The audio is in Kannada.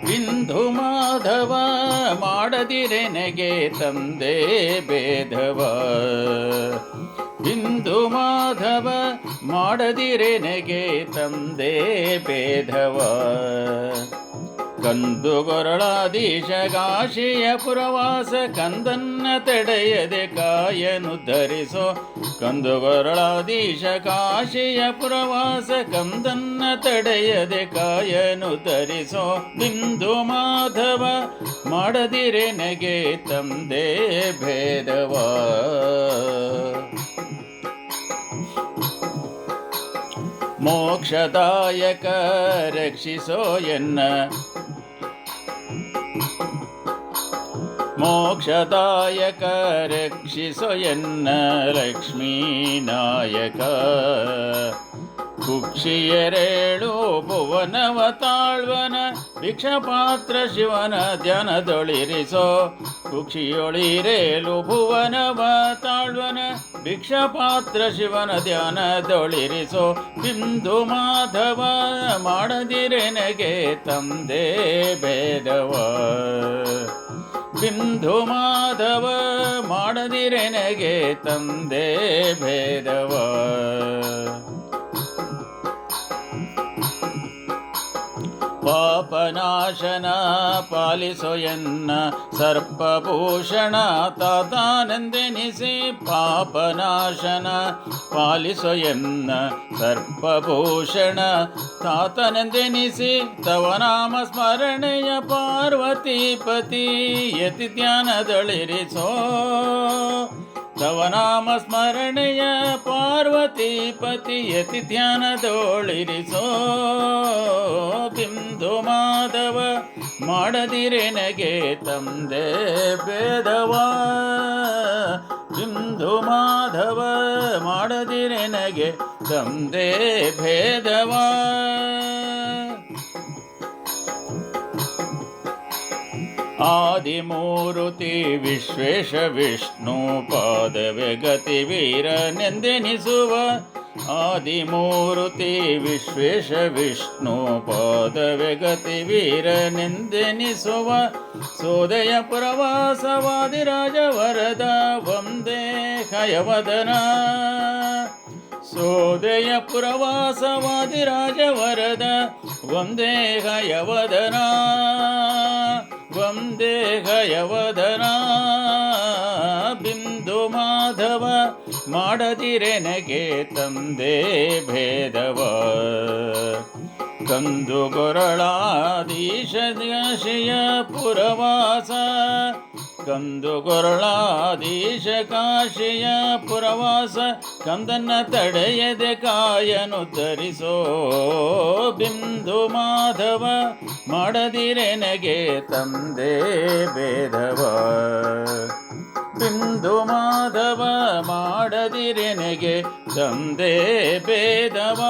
ಬಿಂದು ಮಾಧವ ಮಾಡದಿರೆನಗೆ ತಂದೆ ಭೇದವ. ಬಿಂದು ಮಾಧವ ಮಾಡದಿರೆನಗೆ ತಂದೆ ಭೇದವ. ಕಂದುಗೊರಳಾಧೀಶ ಕಾಶಿಯ ಪುರವಾಸ ಕಂದನ್ನ ತಡೆಯದೆ ಕಾಯನು ಧರಿಸೋ. ಕಂದುಗೊರಳಾಧೀಶ ಕಾಶಿಯ ಪುರವಾಸ ಕಂದನ್ನ ತಡೆಯದೆ ಕಾಯನು ಧರಿಸೋ. ಬಿಂದು ಮಾಧವ ಮಾಡದಿರೆನಗೆ ತಂದೆ ಭೇದವ. ಮೋಕ್ಷದಾಯಕ ರಕ್ಷಿಸೋ ಎನ್ನ. ಮೋಕ್ಷದಾಯಕ ರಕ್ಷಿಸೋ ಎನ್ನ ಲಕ್ಷ್ಮೀ ನಾಯಕ. ಕುಕ್ಷಿಯರೇಳು ಭುವನವ ತಾಳ್ವನ ಭಿಕ್ಷಪಾತ್ರ ಶಿವನ ಧ್ಯಾನದೊಳಿರಿಸೋ. ಕುಕ್ಷಿಯೊಳಿರೇಲು ಭುವನವ ತಾಳ್ವನ ಭಿಕ್ಷಪಾತ್ರ ಶಿವನ ಧ್ಯಾನದೊಳಿರಿಸೋ. ಬಿಂದು ಮಾಧವ ಮಾಡದಿರೆನಗೆ ತಂದೆ ಭೇದವ. ಬಿಂದು ಮಾಧವ ಮಾಡದಿರೆನಗೆ ತಂದೆ ಭೇದವ. ಪಾಪನಾಶನ ಪಾಲಿಸೋ ಎನ್ನ ಸರ್ಪಭೂಷಣ ತಾತಾನೆಂದೆನಿಸಿ. ಪಾಪನಾಶನ ಪಾಲಿಸೋ ಎನ್ನ ಸರ್ಪಭೂಷಣ ತಾತನೆಂದೆನಿಸಿ. ತವ ನಾಮ ಸ್ಮರಣೆಯ ಪಾರ್ವತೀಪತಿ ಯತಿ ಧ್ಯಾನದೊಳಿರಿಸೋ. ತವ ನಾಮ ಸ್ಮರಣೆಯ ಪಾರ್ವತೀಪತಿ ಯತಿ ಧ್ಯಾನದೊಳಿರಿಸೋ. ಬಿಂದು ಮಾಧವ ಮಾಡದಿರೆನಗೆ ತಂದೆ ಭೇದವ. ಬಿಂದು ಮಾಧವ ಮಾಡದಿರೆನಗೆ ತಂದೆ ಭೇದವ. ಆದಿಮೂರುತಿ ವಿಶ್ವೇಶ ವಿಷ್ಣು ಪಾದವೆ ಗತಿ ವೀರನೆಂದೆನಿಸುವ. ಆದಿಮೂರುತಿ ವಿಶ್ವೇಶ ವಿಷ್ಣು ಪಾದವೆ ಗತಿ ವೀರನೆಂದೆನಿಸುವ. ಸೋದಯ ಪುರವಾಸವಾದಿರಾಜ ವರದ ವಂದೇ ಹಯವದನ. ಸೋದಯ ಪುರವಾಸವಾದಿರಾಜ ವರದ ವಂದೇ ಹಯವದನ. ವಂದೇ ಹಯವದನ. ಬಿಂದು ಮಾಧವ ಮಾಡದಿರೆನಗೆ ತಂದೆ ಭೇದವ. ಕಂದುಗೊರಳಾಧೀಶ ಕಾಶಿಯ ಪುರವಾಸ. ಕಂದುಗೊರಳಾಧೀಶ ಕಾಶಿಯ ಪುರವಾಸ ಕಂದನ್ನ ತಡೆಯದೆ ಕಾಯನು ಧರಿಸೋ. ಬಿಂದು ಮಾಧವ ಮಾಡದಿರೆನಗೆ ತಂದೆ ಭೇದವ. ಬಿಂದು ಮಾಧವ ಮಾಡದಿರೆನಗೆ ತಂದೆ ಭೇದವ.